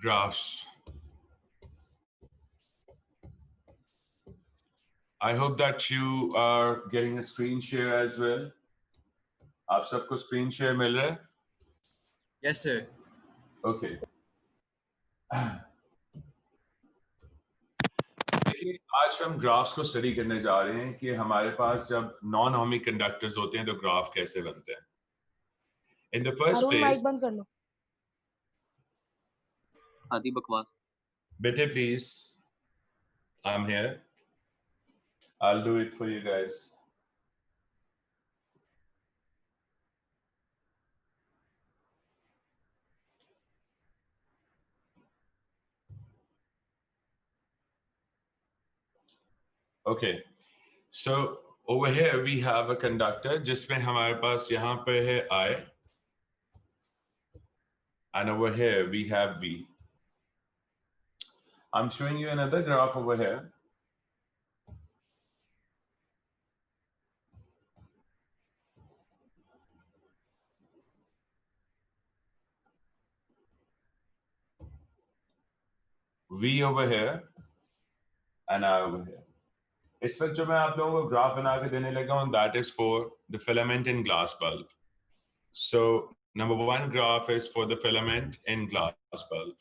graphs. I hope that you are getting a screen share as well. आप सबको screen share मिल रहा है? Yes, sir. Okay. देखिए, आज हम ग्राफ्स को स्टडी करने जा रहे हैं कि हमारे पास जब नॉन ओमिक कंडक्टर्स होते हैं तो ग्राफ कैसे बनते हैं. In the first place, mike बंद कर लो. आदि बकवास. बेटे please, I'm here. I'll do it for you guys. Okay. So over here we have a conductor जिसमें हमारे पास यहाँ पे है I and over here we have V. I'm showing you another graph over here. V over here and I over here. इस वक्त जो मैं आप लोगों को ग्राफ बना के देने लगा हूँ, that is for the filament in glass bulb. So number one graph is for the filament in glass bulb.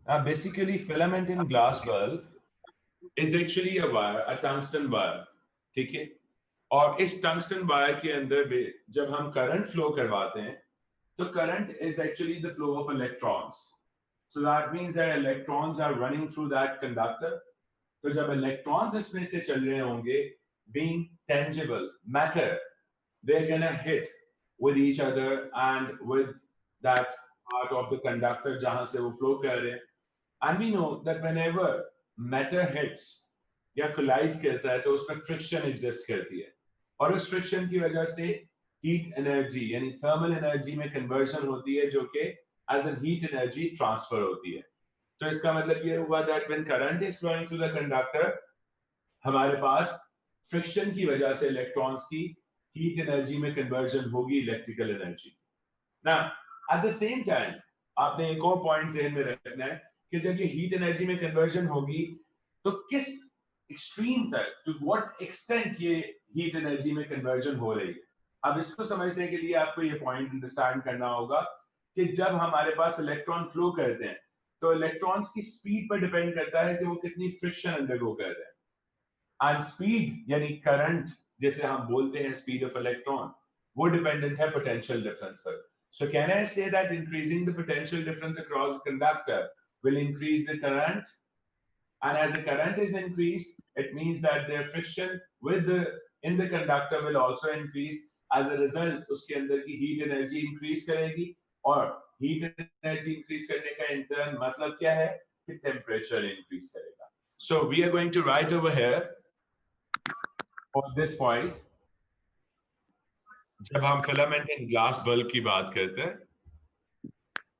Now basically filament in glass bulb is actually a wire, a tungsten wire. ठीक है? और इस tungsten wire के अंदर भी जब हम current flow करवाते हैं तो current is actually the flow of electrons. So that means that electrons are running through that conductor. तो जब इलेक्ट्रॉन्स इसमें से चल रहे होंगे, being tangible matter, they are gonna hit with each other and with that part of the conductor जहां से वो फ्लो कर रहे हैं. And we know that whenever matter hits या कोलाइड करता है तो उसमें फ्रिक्शन एग्जिस्ट करती है, और उस फ्रिक्शन की वजह से हीट एनर्जी यानी थर्मल एनर्जी में कन्वर्जन होती है जो कि as an heat energy transfer होती है. तो इसका मतलब ये हुआ that when current is flowing through the conductor, हमारे पास फ्रिक्शन की वजह से इलेक्ट्रॉन्स की हीट एनर्जी में कन्वर्जन होगी इलेक्ट्रिकल एनर्जी. ना एट द सेम टाइम आपने एक और पॉइंट ध्यान में रखना है कि जब ये हीट एनर्जी में कन्वर्जन होगी तो किस एक्सट्रीम तक, टू व्हाट एक्सटेंट ये हीट एनर्जी में कन्वर्जन हो रही है. अब इसको समझने के लिए आपको ये पॉइंट अंडरस्टैंड करना होगा कि जब हमारे पास इलेक्ट्रॉन फ्लो करते हैं तो इलेक्ट्रॉन्स की स्पीड पर डिपेंड करता है कि वो कितनी फ्रिक्शन अंडरगो कर रहे हैं. एंड स्पीड यानी करंट जैसे हम बोलते हैं स्पीड ऑफ इलेक्ट्रॉन, वो डिपेंडेंट है पोटेंशियल डिफरेंस पर. So can I say that increasing the potential difference across the conductor will increase the current? And as the current is increased, it means that their friction with the in the conductor will also increase. As a result, उसके अंदर की heat energy increase करेगी, और heat energy increase करने का in turn मतलब क्या है कि temperature increase करेगा. So we are going to write over here for this point. जब हम फिलामेंट इन ग्लास बल्ब की बात करते हैं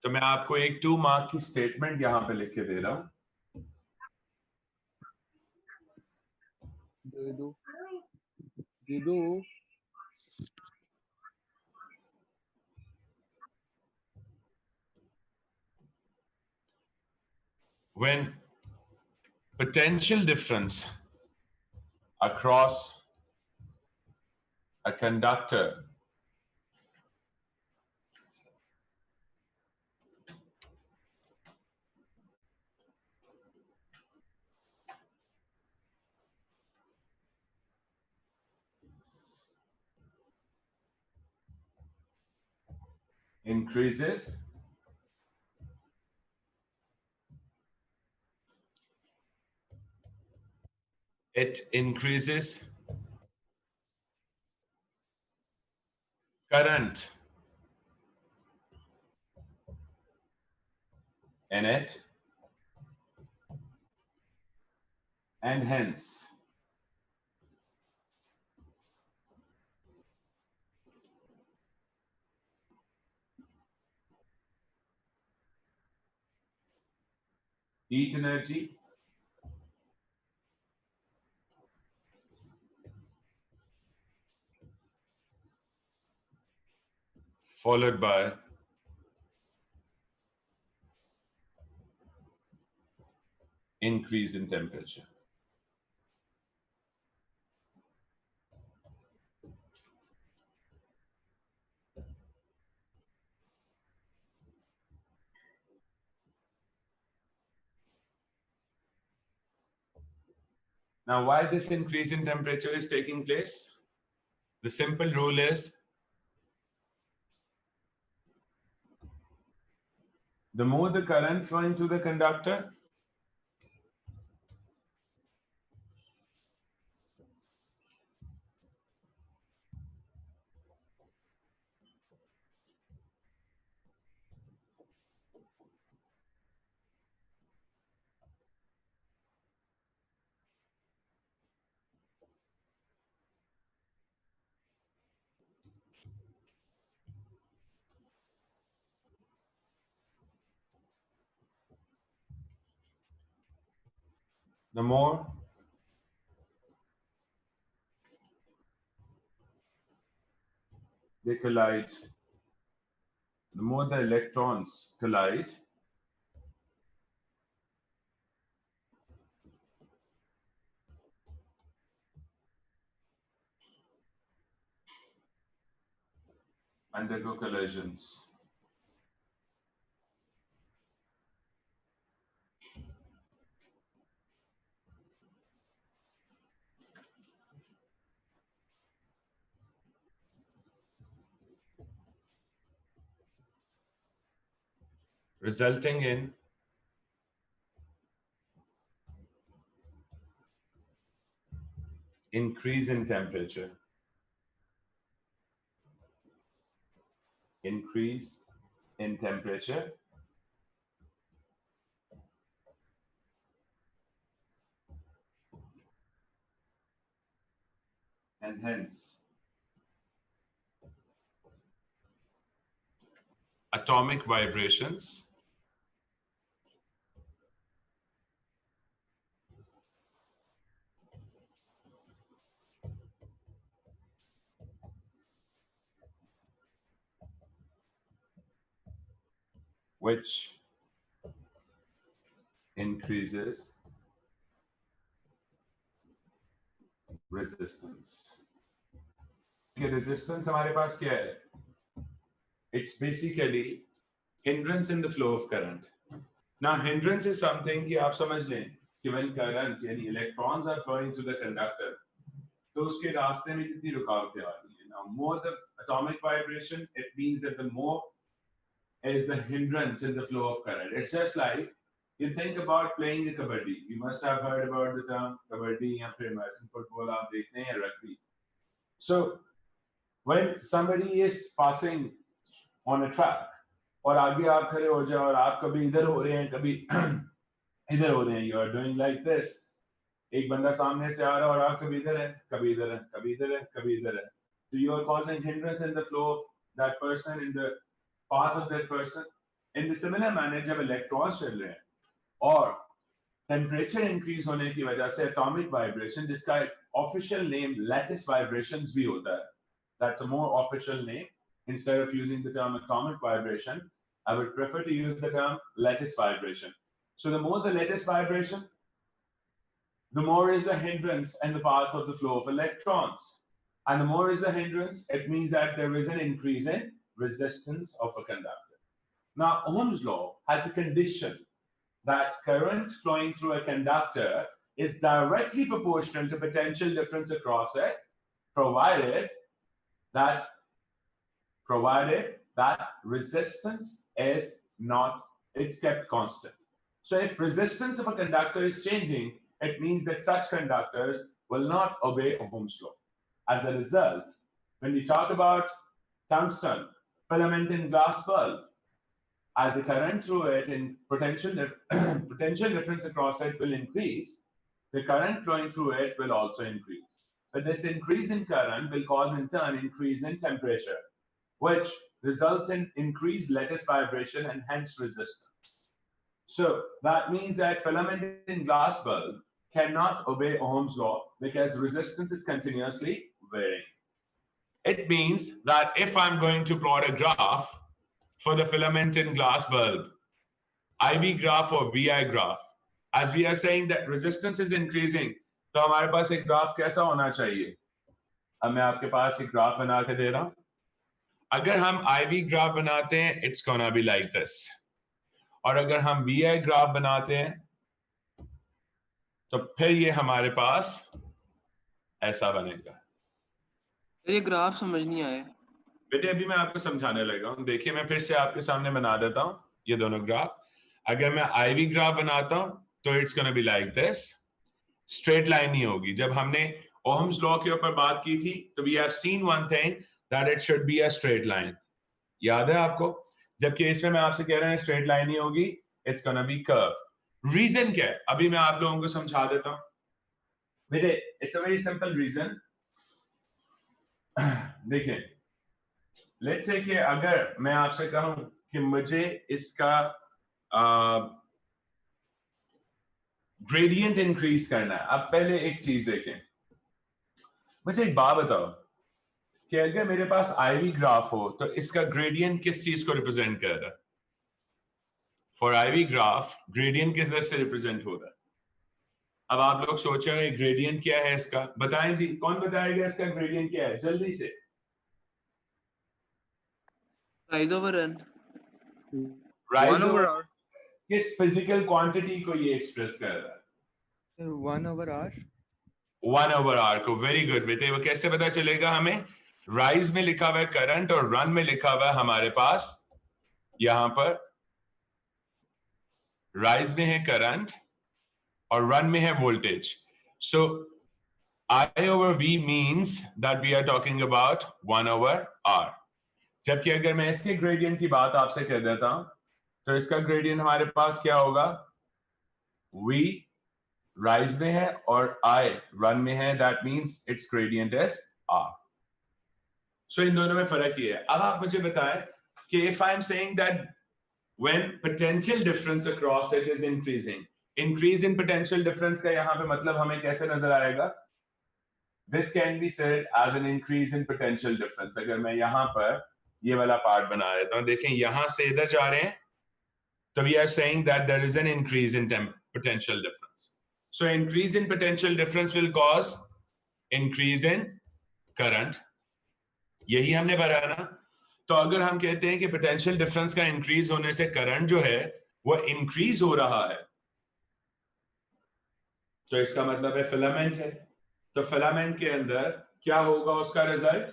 तो मैं आपको एक 2 मार्क की स्टेटमेंट यहां पे लिख के दे रहा हूं. When potential difference across a conductor increases, it increases current in it, and hence heat energy followed by increase in temperature. Now, why this increase in temperature is taking place? The simple rule is the more the current flowing through the conductor, the more they collide, the more the electrons collide, undergo collisions. Resulting in increase in temperature, increase in temperature, and hence atomic vibrations which increases resistance. Resistance हमारे पास क्या है? It's basically hindrance in the flow of current. Now hindrance is something कि आप समझ लें कि when current यानी electrons are flowing through the conductor, तो उसके रास्ते में कितनी रुकावटें आती हैं. Now more the atomic vibration, it means that the more is the hindrance in the flow of current. It's just like you think about playing the kabaddi. You must have heard about the term kabaddi या फिर American football आप देखते हैं rugby. So when somebody is passing on a track और आगे आप खड़े हो जाओ और आप कभी इधर हो रहे हैं कभी इधर हो रहे हैं, you are doing like this. एक बंदा सामने से आ रहा है और आप कभी इधर है कभी इधर है कभी इधर है कभी इधर है. So you are causing hindrance in the flow of that person, in the path of that person. In the similar manner, जब electrons चल रहे हैं और temperature increase होने की वजह से atomic vibration, जिसका official name lattice vibrations भी होता है. That's a more official name. Instead of using the term atomic vibration, I would prefer to use the term lattice vibration. So the more the lattice vibration, the more is the hindrance in the path of the flow of electrons. And the more is the hindrance, it means that there is an increase in resistance of a conductor. Now, Ohm's law has a condition that current flowing through a conductor is directly proportional to potential difference across it, provided that resistance is not, it's kept constant. So if resistance of a conductor is changing, it means that such conductors will not obey Ohm's law. As a result, when we talk about tungsten, filament in glass bulb, as the current through it and potential difference across it will increase, the current flowing through it will also increase. But this increase in current will cause in turn increase in temperature, which results in increased lattice vibration and hence resistance. So that means that filament in glass bulb cannot obey Ohm's law because resistance is continuously varying. It means that if I'm going to plot a graph for the filament in glass bulb, IV graph or VI graph, as we are saying that resistance is increasing, तो हमारे पास एक graph कैसा होना चाहिए? अब मैं आपके पास एक ग्राफ बना के दे रहा हूं. अगर हम IV ग्राफ बनाते हैं, it's gonna be like this. और अगर हम VI ग्राफ बनाते हैं, तो फिर ये हमारे पास ऐसा बनेगा. ये ग्राफ समझ नहीं आया. बेटे अभी मैं आपको समझाने लगा हूं. देखिए मैं फिर से आपके सामने बना देता हूं ये दोनों ग्राफ. अगर मैं IV ग्राफ बनाता हूं तो it's gonna be like this. Straight line नहीं होगी. जब हमने ओहम्स लॉ के ऊपर बात की थी तो we have seen one thing that it should be a straight line. याद है आपको? जबकि इसमें मैं आपसे कह रहा हूं स्ट्रेट लाइन नहीं होगी, it's gonna be curve. Reason क्या है अभी मैं आप लोगों को समझा देता हूं. बेटे it's a very simple reason. देखिए लेट्स से कि अगर मैं आपसे कहूं कि मुझे इसका ग्रेडियंट इंक्रीज करना है. अब पहले एक चीज देखें. मुझे एक बात बताओ कि अगर मेरे पास आईवी ग्राफ हो तो इसका ग्रेडियंट किस चीज को रिप्रेजेंट कर रहा है? फॉर आईवी ग्राफ ग्रेडियंट किस तरह से रिप्रेजेंट हो रहा है? अब आप लोग सोच रहे हैं ग्रेडियंट क्या है इसका? बताएं जी, कौन बताएगा इसका ग्रेडियंट क्या है जल्दी से? Rise over run. Rise over किस फिजिकल क्वांटिटी को ये एक्सप्रेस कर रहा है? 1/r. 1/r को. वेरी गुड बेटे. वो कैसे पता चलेगा हमें? राइज में लिखा हुआ है करंट और रन में लिखा हुआ है हमारे पास यहां पर राइज में है करंट और रन में है voltage. So I/V means that we are talking about 1/r. जबकि अगर मैं इसके ग्रेडियंट की बात आपसे कह देता हूं तो इसका ग्रेडियंट हमारे पास क्या होगा? V राइज में है और I रन में है. That means it's gradient is R. सो इन दोनों में फर्क ये है. अब आप मुझे बताएं कि if I am saying that when potential difference across it is increasing, increase in potential difference का यहां पे मतलब हमें कैसे नजर आएगा? This can be said as an increase in potential difference. अगर मैं यहां पर ये वाला पार्ट बना देता हूं, देखें यहां से इधर जा रहे हैं, तो we are saying that there is an increase in potential difference. So increase in potential difference will cause increase in current. यही हमने पढ़ा ना. तो अगर हम कहते हैं कि पोटेंशियल डिफरेंस का इंक्रीज होने से करंट जो है वो इंक्रीज हो रहा है, तो इसका मतलब है फिलामेंट है. तो फिलामेंट के अंदर क्या होगा उसका रिजल्ट?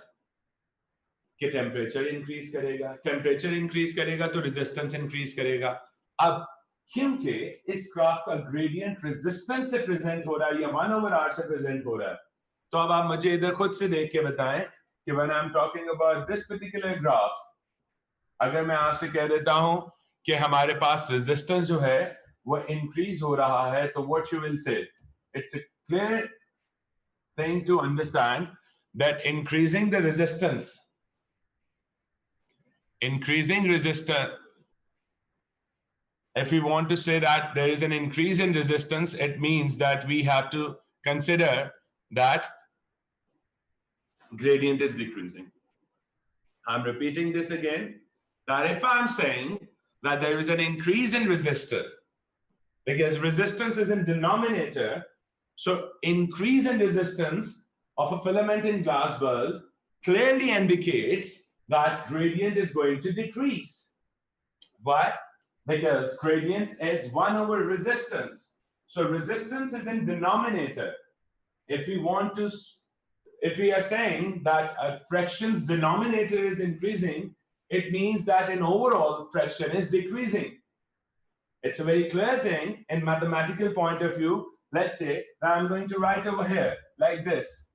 कि टेम्परेचर इंक्रीज करेगा. टेम्परेचर इंक्रीज करेगा तो रेजिस्टेंस इंक्रीज करेगा. अब क्योंकि इस ग्राफ का ग्रेडियंट रेजिस्टेंस से प्रेजेंट हो रहा है या 1/r से प्रेजेंट हो रहा है, तो अब आप मुझे इधर खुद से देख के बताएं कि when I'm talking about this particular graph, अगर मैं आपसे कह देता हूं कि हमारे पास रेजिस्टेंस जो है वो इंक्रीज हो रहा है, तो what you will say? It's a clear thing to understand that increasing resistance, if we want to say that there is an increase in resistance, it means that we have to consider that gradient is decreasing. I'm repeating this again, that if I'm saying that there is an increase in resistor, because resistance is in denominator, so increase in resistance of a filament in glass bulb clearly indicates that gradient is going to decrease. Why? Because gradient is 1/resistance. So resistance is in denominator. If we are saying that a fraction's denominator is increasing, it means that in overall fraction is decreasing. It's a very clear thing in mathematical point of view. Let's say that I'm going to write over here like this.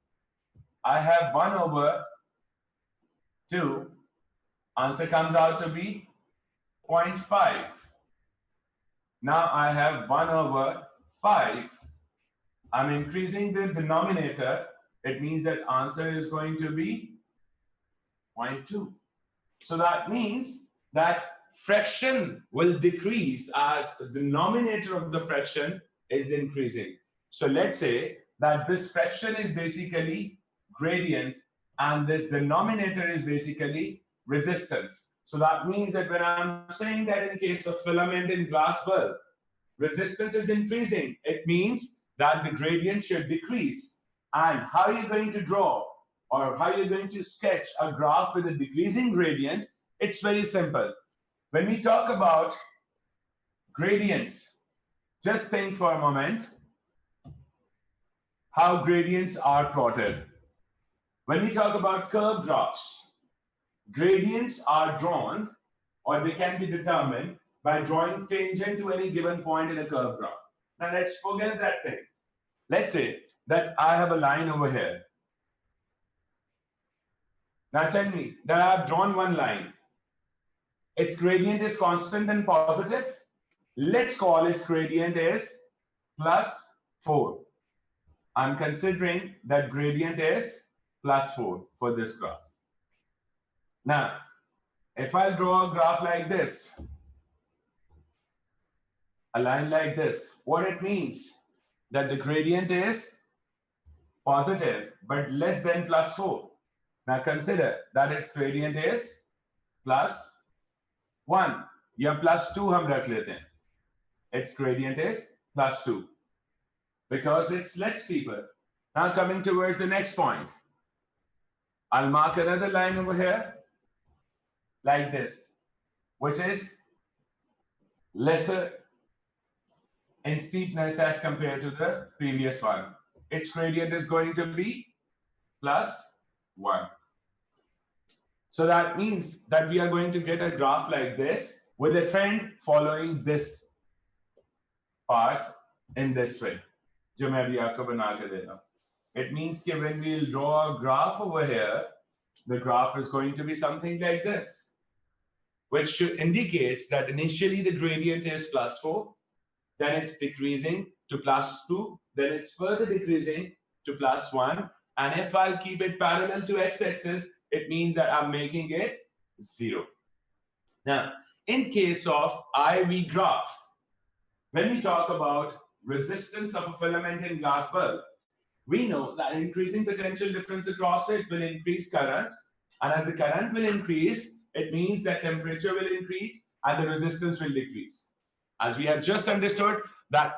I have 1/2. Answer comes out to be 0.5. Now I have 1/5. I'm increasing the denominator. It means that answer is going to be 0.2. So that means that fraction will decrease as the denominator of the fraction is increasing. So let's say that this fraction is basically gradient and this denominator is basically resistance. So that means that when I'm saying that in case of filament in glass bulb, resistance is increasing, it means that the gradient should decrease. And how are you going to draw or how are you going to sketch a graph with a decreasing gradient? It's very simple. When we talk about gradients, just think for a moment how gradients are plotted. When we talk about curve graphs, gradients are drawn or they can be determined by drawing tangent to any given point in a curve graph. Now let's forget that thing. Let's say that I have a line over here. Now tell me that I have drawn one line. Its gradient is constant and positive. Let's call its gradient is plus 4. I'm considering that gradient is plus 4 for this graph. Now, if I draw a graph like this, a line like this, what it means that the gradient is positive but less than plus 4. Now consider that its gradient is plus 1 या plus 2 हम रख लेते हैं. Its gradient is plus 2 because it's less steeper. Now coming towards the next point, I'll mark another line over here like this, which is lesser in steepness as compared to the previous one. Its gradient is going to be plus 1. So that means that we are going to get a graph like this with a trend following this part in this way. जो मैं अभी आपको बना के दे रहा हूँ. It means that when we'll draw a graph over here, the graph is going to be something like this, which indicates that initially the gradient is plus 4, then it's decreasing to plus 2, then it's further decreasing to plus 1, and if I'll keep it parallel to x-axis, it means that I'm making it 0. Now, in case of IV graph, when we talk about resistance of a filament in glass bulb, we know that increasing potential difference across it will increase current, and as the current will increase, it means that temperature will increase and the resistance will decrease. As we have just understood that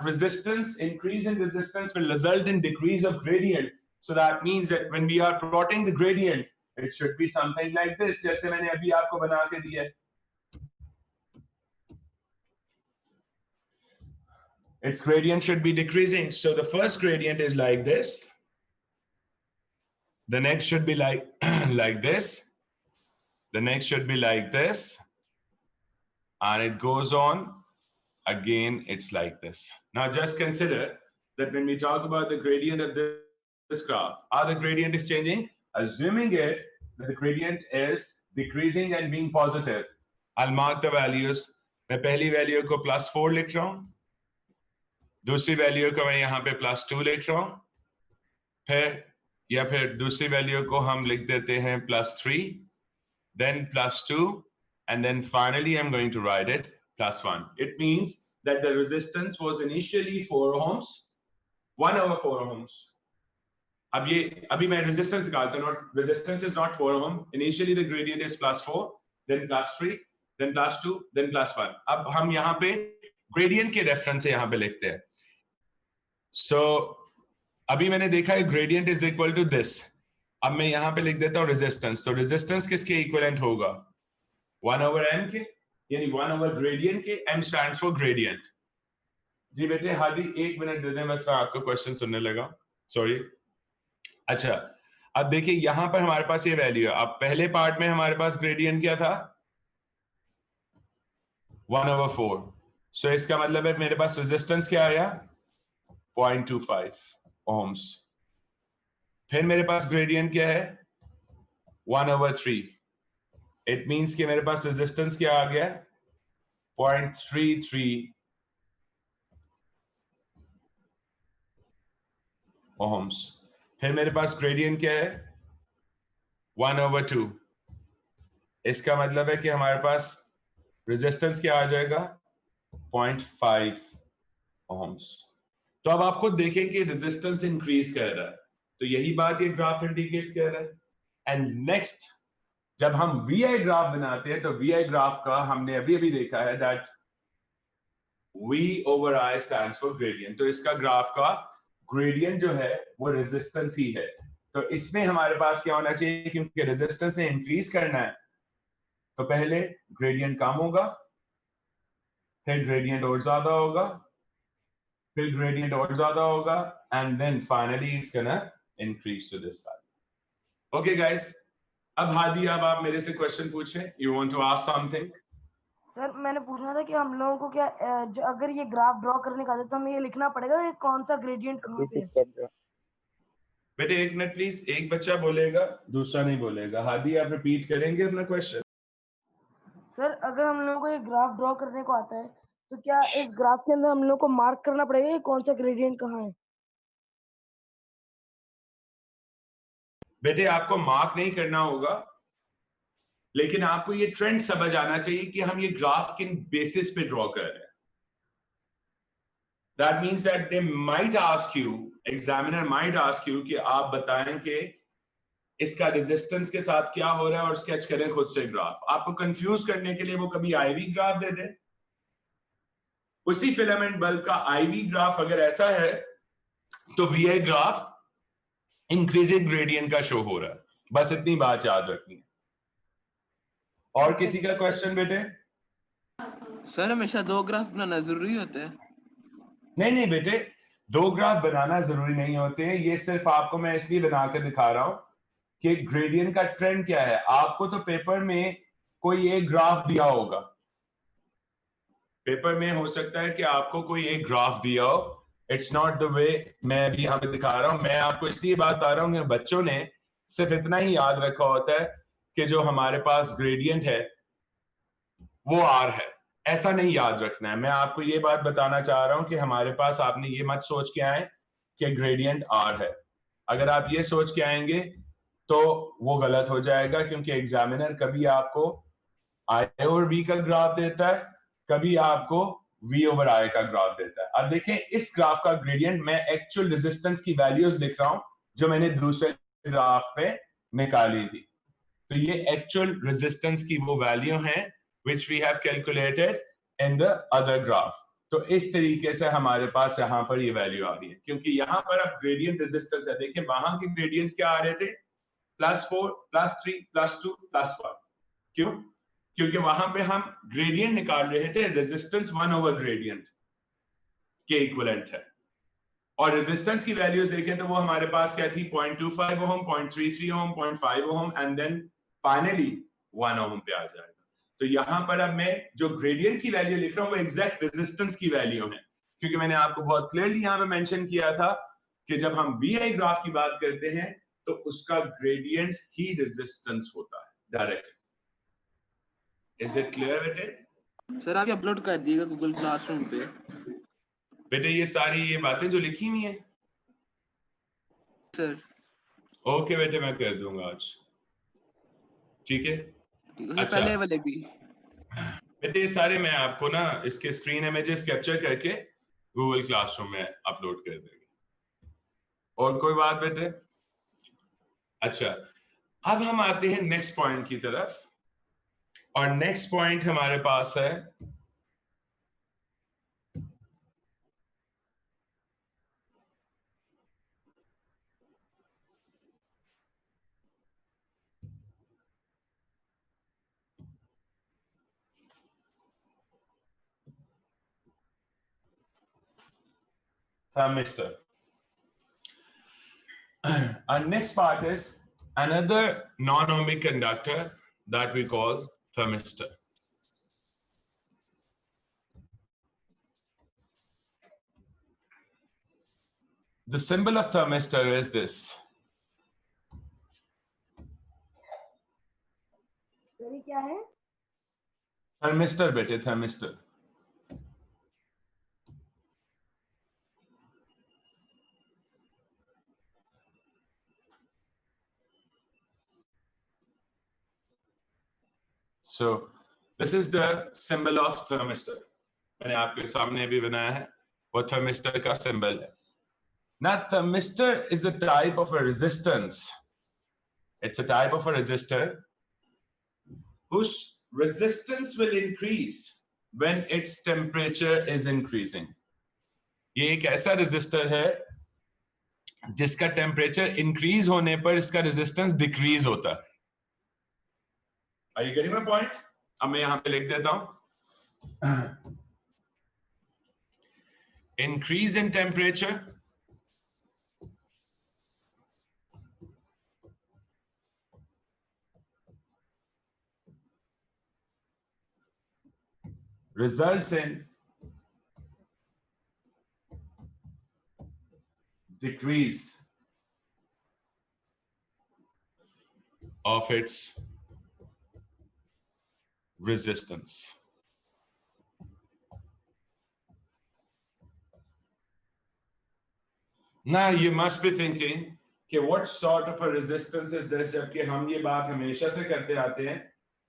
increase in resistance will result in decrease of gradient. So that means that when we are plotting the gradient, it should be something like this. जैसे मैंने अभी आपको बना के दिया है. Its gradient should be decreasing. So the first gradient is like this. The next should be like, like this. The next should be like this. And it goes on. Again, it's like this. Now just consider that when we talk about the gradient of this graph, the gradient is changing, assuming that the gradient is decreasing and being positive. I'll mark the values. मैं पहली value को plus 4 लिख रहा हूँ. दूसरी value को मैं यहाँ पे प्लस 2 लिख रहा हूँ. फिर दूसरी वैल्यू को हम लिख देते हैं plus 3, then plus 2, and then finally I'm going to write it plus 1. It means that the resistance was initially 4 ohms, 1 over 4 ohms. अभी मैं resistance निकालता हूँ. Resistance is not 4 ohm. Initially the gradient is plus 4, then plus 3, then plus 2, then plus 1. अब हम यहाँ पे gradient के reference से यहाँ पे लिखते हैं. So अभी मैंने देखा है gradient is equal to this. अब मैं यहाँ पे लिख देता हूँ resistance. तो resistance किसके equivalent होगा? 1 over m के, यानी 1 over gradient के. m stands for gradient. जी बेटे हादी 1 मिनट दे दें, बस मैं आपका क्वेश्चन सुनने लगा. सॉरी. अच्छा, अब देखिए यहाँ पर हमारे पास ये वैल्यू है. अब पहले पार्ट में हमारे पास gradient क्या था? 1 over 4. So इसका मतलब है मेरे पास resistance क्या आया? 0.25 ohms. फिर मेरे पास gradient क्या है? 1 over 3. It means कि मेरे पास resistance क्या आ गया? 0.33 ohms. फिर मेरे पास gradient क्या है? 1 over 2. इसका मतलब है कि हमारे पास रेजिस्टेंस क्या आ जाएगा 0.5 ohms। तो अब आप खुद देखें कि रेजिस्टेंस इंक्रीज कर रहा है, तो यही बात ये ग्राफ इंडिकेट कर रहा है। एंड नेक्स्ट जब हम VI ग्राफ बनाते हैं तो VI ग्राफ का हमने अभी अभी देखा है that V over I stands for gradient। तो इसका ग्राफ का ग्रेडियंट जो है वो रेजिस्टेंस ही है। तो इसमें हमारे पास क्या होना चाहिए, क्योंकि रेजिस्टेंस ने इंक्रीज करना है तो पहले ग्रेडियंट कम होगा, फिर ग्रेडियंट और ज्यादा होगा, फिर ग्रेडियंट और ज्यादा होगा, and then finally it's gonna increase to this value. Okay guys, अब हादी अब आप मेरे से क्वेश्चन पूछें। You want to ask something? Sir मैंने पूछना था कि हम लोगों को क्या अगर ये ग्राफ ड्रॉ करने का है तो हमें ये लिखना पड़ेगा ये कौन सा ग्रेडियंट कहाँ पे है? बेटे एक मिनट प्लीज, एक बच्चा बोलेगा दूसरा नहीं बोलेगा। हादी आप रिपीट करेंगे अपना क्वेश्चन? सर अगर हम लोगों को ये ग्राफ ड्रॉ करने को आता है तो क्या इस ग्राफ के अंदर हम लोग को मार्क करना पड़ेगा कि कौन सा ग्रेडियंट कहाँ है? बेटे आपको मार्क नहीं करना होगा, लेकिन आपको ये ट्रेंड समझ आना चाहिए कि हम ये ग्राफ किन बेसिस पे ड्रॉ कर रहे हैं। That means that they might ask you, examiner might ask you कि आप बताएं कि इसका रेजिस्टेंस के साथ क्या हो रहा है और स्केच करें खुद से ग्राफ। आपको कंफ्यूज करने के लिए वो कभी IV ग्राफ दे दे, उसी फिलामेंट बल्ब का IV ग्राफ अगर ऐसा है तो VI ग्राफ इंक्रीजिंग ग्रेडियंट का शो हो रहा है। बस इतनी बात याद रखनी है। और किसी का क्वेश्चन बेटे? सर हमेशा 2 ग्राफ बनाना जरूरी होता है? नहीं नहीं बेटे, 2 ग्राफ बनाना जरूरी नहीं होते हैं। ये सिर्फ आपको मैं इसलिए बना कर दिखा रहा हूं कि ग्रेडियंट का ट्रेंड क्या है। आपको तो पेपर में कोई एक ग्राफ दिया होगा, पेपर में हो सकता है कि आपको कोई एक ग्राफ दिया हो। इट्स नॉट द वे मैं अभी यहाँ पे दिखा रहा हूं। मैं आपको इसलिए बात बता रहा हूँ कि बच्चों ने सिर्फ इतना ही याद रखा होता है कि जो हमारे पास ग्रेडियंट है वो R है, ऐसा नहीं याद रखना है। मैं आपको ये बात बताना चाह रहा हूं कि हमारे पास आपने ये मत सोच के आए कि ग्रेडियंट R है। अगर आप ये सोच के आएंगे तो वो गलत हो जाएगा, क्योंकि एग्जामिनर कभी आपको I और V का ग्राफ देता है, कभी आपको V ओवर I का ग्राफ देता है। अब देखें इस ग्राफ का ग्रेडियंट मैं एक्चुअल रेजिस्टेंस की वैल्यूज लिख रहा हूं जो मैंने दूसरे ग्राफ पे निकाली थी। तो ये एक्चुअल रेजिस्टेंस की वो वैल्यू है which we have calculated in the other graph। तो इस तरीके से हमारे पास यहाँ पर ये वैल्यू आ रही है, क्योंकि यहाँ पर अब ग्रेडियंट रेजिस्टेंस है। देखिए वहां के ग्रेडियंट्स क्या आ रहे थे, +4, +3, +2, +1। क्यों? क्योंकि वहां पे हम ग्रेडियंट निकाल रहे थे, रेजिस्टेंस 1 ओवर ग्रेडियंट के इक्विवेलेंट है। और रेजिस्टेंस की वैल्यूज देखें तो वो हमारे पास क्या थी, 0.25 ओम, 0.33 ओम, 0.5 ओम, एंड देन फाइनली 1 ओम पे आ जाएगा। तो यहां पर अब मैं जो ग्रेडियंट की वैल्यू लिख रहा हूं वो एग्जैक्ट रेजिस्टेंस की वैल्यू है, क्योंकि मैंने आपको बहुत क्लियरली यहां पे मेंशन किया था कि जब हम VI ग्राफ की बात करते हैं तो उसका ग्रेडियंट ही रेजिस्टेंस होता है डायरेक्ट। इज इट क्लियर बेटे? सर आप अपलोड कर दिएगा गूगल क्लासरूम पे। बेटे ये सारी ये बातें जो लिखी हुई हैं, सर ओके बेटे मैं कर दूंगा आज, ठीक है? अच्छा पहले वाले भी। बेटे ये सारे मैं आपको ना इसके स्क्रीन इमेजेस कैप्चर करके गूगल क्लासरूम में अपलोड कर देंगे। और कोई बात बेटे? अच्छा अब हम आते हैं नेक्स्ट पॉइंट की तरफ, और नेक्स्ट पॉइंट हमारे पास है thermistor. Our next part is another non-ohmic conductor that we call thermistor. The symbol of thermistor is this. Sir ये क्या है? Thermistor बेटे, thermistor. So This is the symbol of thermistor. मैंने आपके सामने भी बनाया है, वो thermistor का symbol है. Now, thermistor is a type of a resistance. It's a type of a resistor whose resistance will increase when its temperature is increasing. ये एक ऐसा resistor है जिसका temperature increase होने पर इसका resistance decrease होता है. Are you getting my point? अब मैं यहाँ पे लिख देता हूँ. Increase in temperature results in decrease of its resistance. Now you must be thinking, okay, what sort of a resistance is this? जबकि हम ये बात हमेशा से करते आते हैं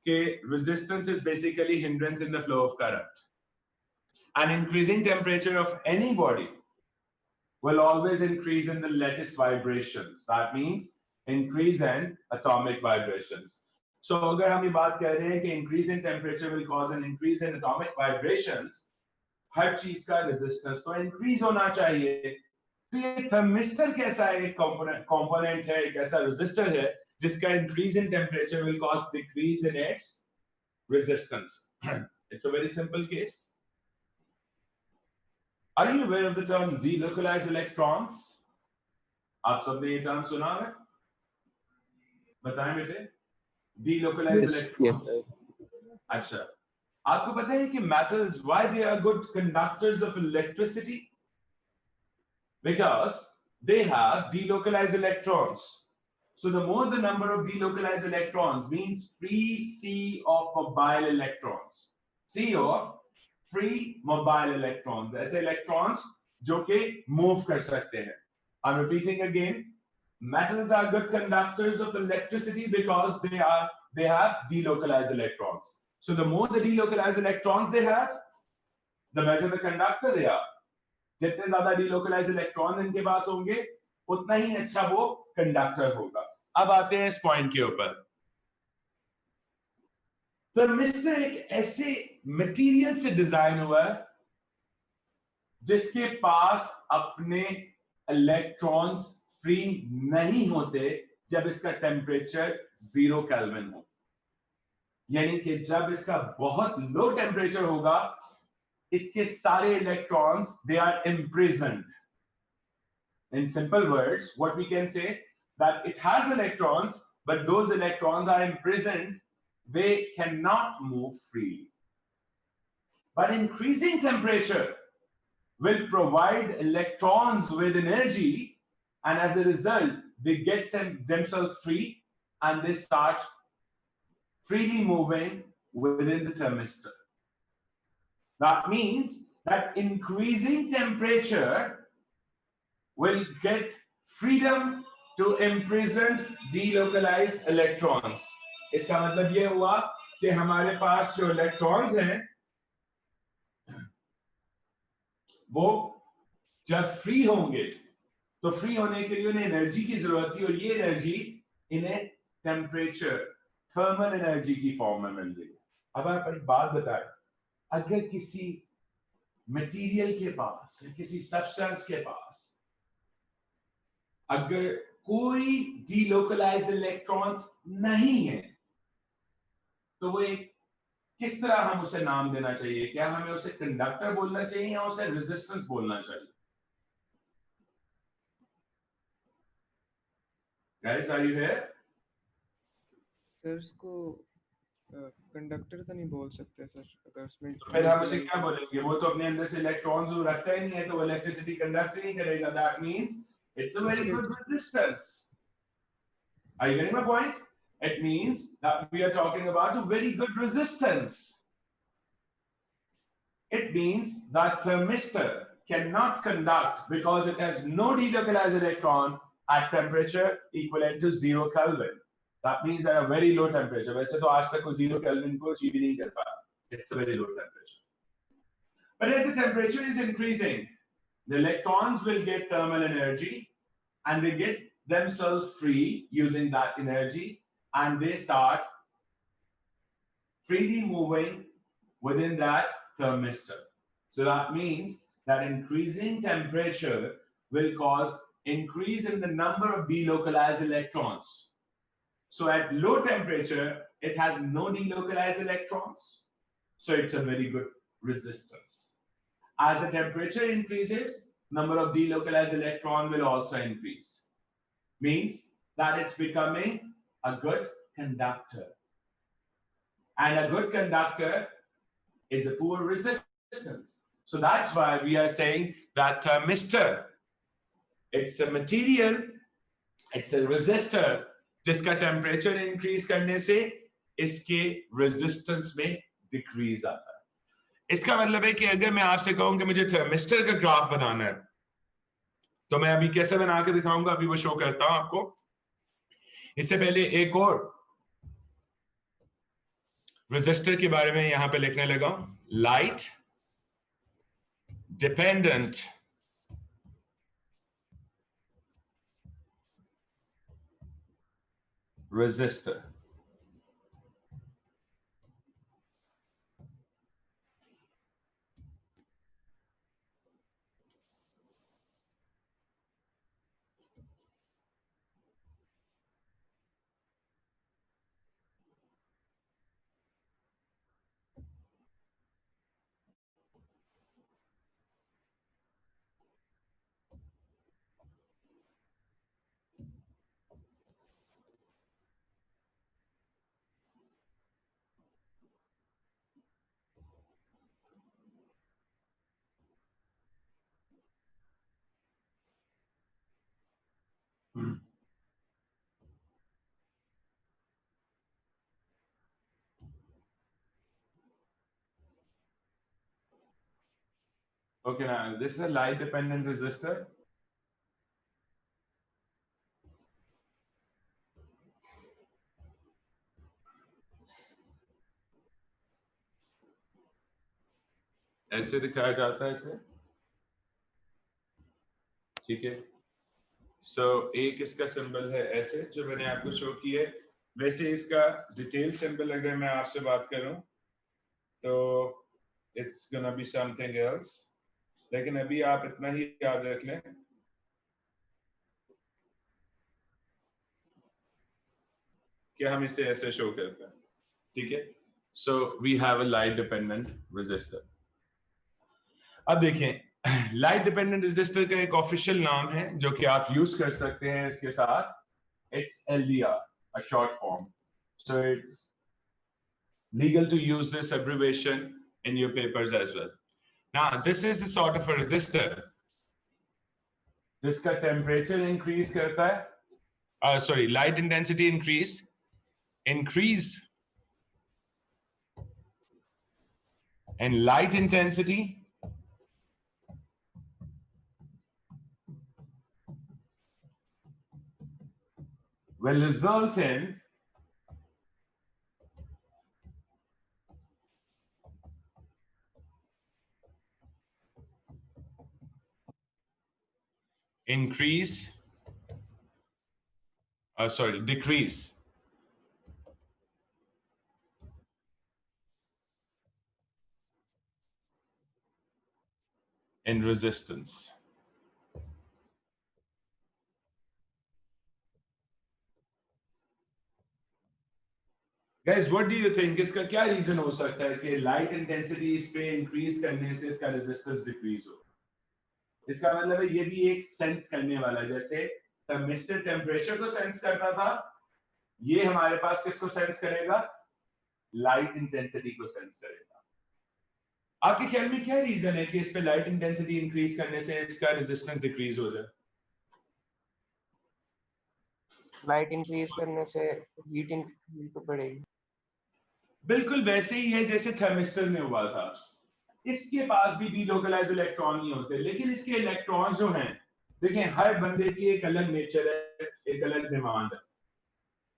कि resistance is basically hindrance in the flow of current. An increasing temperature of any body will always increase in the lattice vibrations. That means increase in atomic vibrations. So अगर हम ये बात कर रहे हैं कि increase in temperature will cause an increase in atomic vibrations, हर चीज का resistance तो increase होना चाहिए. तो ये thermistor कैसा एक component है, एक ऐसा resistor है जिसका increase in temperature will cause decrease in its resistance. It's a very simple case. Are you aware of the term delocalized electrons? आप सबने ये term सुना है? बताएं बेटे. Delocalized electrons. Yes, sir. अच्छा. आपको पता है कि metals, why they are good conductors of electricity? Because they have delocalized electrons. So the more the number of delocalized electrons means free C of mobile electrons. C of free mobile electrons. ऐसे electrons जो के move कर सकते हैं. I'm repeating again. Metals are good conductors of electricity because they have delocalized electrons. So the more the delocalized electrons they have, the better the conductor they are. जितने ज्यादा delocalized electrons इनके पास होंगे, उतना ही अच्छा वो कंडक्टर होगा. अब आते हैं इस पॉइंट के ऊपर. थर्मिस्टर एक ऐसे मटेरियल से डिजाइन हुआ है जिसके पास अपने इलेक्ट्रॉन्स फ्री नहीं होते जब इसका टेम्परेचर 0 केल्विन हो. यानी कि जब इसका बहुत लो टेम्परेचर होगा, इसके सारे electrons they are imprisoned. In simple words, what we can say that it has electrons, but those electrons are imprisoned. They cannot move freely. But increasing temperature will provide electrons with energy, and as a result, they get themselves free and they start freely moving within the thermistor. That means that increasing temperature will get freedom to imprison delocalized electrons. इसका मतलब ये हुआ कि हमारे पास जो electrons हैं वो जब फ्री होंगे तो फ्री होने के लिए उन्हें एनर्जी की जरूरत थी, और ये एनर्जी इन्हें टेम्परेचर थर्मल एनर्जी की फॉर्म में मिल गई. अब आप एक बात बताएं, अगर किसी मटेरियल के पास या किसी सब्सटेंस के पास अगर कोई डीलोकलाइज्ड इलेक्ट्रॉन्स नहीं है तो वो एक किस तरह हम उसे नाम देना चाहिए? क्या हमें उसे कंडक्टर बोलना चाहिए या उसे रेजिस्टेंस बोलना चाहिए? Guys, are you here? Sir इसको कंडक्टर तो नहीं बोल सकते सर. अगर उसमें तो फिर हम उसे क्या बोलेंगे? वो तो अपने अंदर से इलेक्ट्रॉन्स रखता ही नहीं है, तो वो इलेक्ट्रिसिटी कंडक्ट नहीं करेगा. That means it's a very good resistance. Are you getting my point? It means that we are talking about a very good resistance. It means that thermistor cannot conduct because it has no delocalized electron at temperature equivalent to 0 Kelvin. That means at a very low temperature. वैसे तो आज तक कोई 0 Kelvin को achieve ही नहीं कर पाया. It's a very low temperature. But as the temperature is increasing, the electrons will get thermal energy and they get themselves free using that energy, and they start freely moving within that thermistor. So that means that increasing temperature will cause increase in the number of delocalized electrons. So at low temperature, it has no delocalized electrons. So it's a very good resistance. As the temperature increases, number of delocalized electron will also increase. Means that it's becoming a good conductor. And a good conductor is a poor resistance. So that's why we are saying that thermistor, it's a material, it's a resistor, जिसका temperature increase करने से इसके resistance में decrease आता है. इसका मतलब है कि अगर मैं आपसे कहूं कि मुझे थर्मिस्टर का ग्राफ बनाना है, तो मैं अभी कैसे बना के दिखाऊंगा, अभी वो शो करता हूं आपको. इससे पहले एक और रेजिस्टर के बारे में यहां पे लिखने लगा हूं. Light dependent resistor. Okay, now this is a light dependent resistor. ऐसे दिखाया जाता है इसे, ठीक है. सो एक इसका सिंबल है ऐसे जो मैंने आपको शो किया है. वैसे इसका डिटेल सिंबल अगर मैं आपसे बात करूं तो it's gonna be something else, लेकिन अभी आप इतना ही याद रख लें कि हम इसे ऐसे शो करते हैं, ठीक है. So we have a light dependent resistor. अब देखें, लाइट डिपेंडेंट रेजिस्टर का एक ऑफिशियल नाम है जो कि आप यूज कर सकते हैं इसके साथ. It's LDR, a short form. So it's legal to use this abbreviation in your papers as well. Now, this is a sort of a resistor जिसका टेम्परेचर इंक्रीज करता है, light intensity increase and light intensity will result in decrease in resistance. Guys, what do you think? इसका क्या reason हो सकता है कि light intensity इस पे इंक्रीज करने से इसका रेजिस्टेंस डिक्रीज हो? इसका मतलब है ये भी एक सेंस करने वाला है. जैसे थर्मिस्टर टेम्परेचर को सेंस करता था, ये हमारे पास किसको सेंस करेगा? लाइट इंटेंसिटी को सेंस करेगा. आपके ख्याल में क्या रीजन है कि इस पे लाइट इंटेंसिटी इंक्रीज करने से इसका रेजिस्टेंस डिक्रीज हो जाए? लाइट इंक्रीज करने से हीट तो बढ़ेगी. बिल्कुल वैसे ही है जैसे थर्मिस्टर में हुआ था. इसके पास भी डीलोकलाइज इलेक्ट्रॉन नहीं होते, लेकिन इसके इलेक्ट्रॉन जो हैं, देखें हर बंदे की एक अलग नेचर है, एक अलग डिमांड है.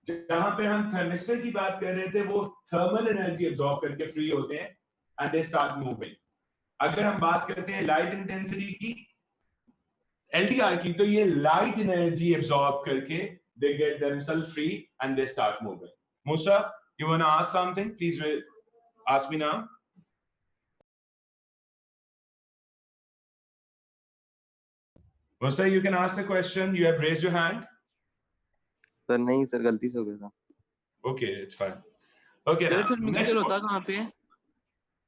जहां पे हम थर्मिस्टर की बात कर रहे थे वो थर्मल एनर्जी एब्जॉर्ब करके फ्री होते हैं एंड दे स्टार्ट मूविंग। अगर हम बात करते हैं लाइट इंटेंसिटी की, एलडीआर की, तो ये लाइट एनर्जी एब्जॉर्ब करके they get themselves free and they start moving. Musa, you want to ask something? Please ask me now. Musa, you can ask the question. You have raised your hand. Sir नहीं sir, गलती से हो गया था। Okay, it's fine. Okay, sir now, sir mistake होता कहाँ पे है?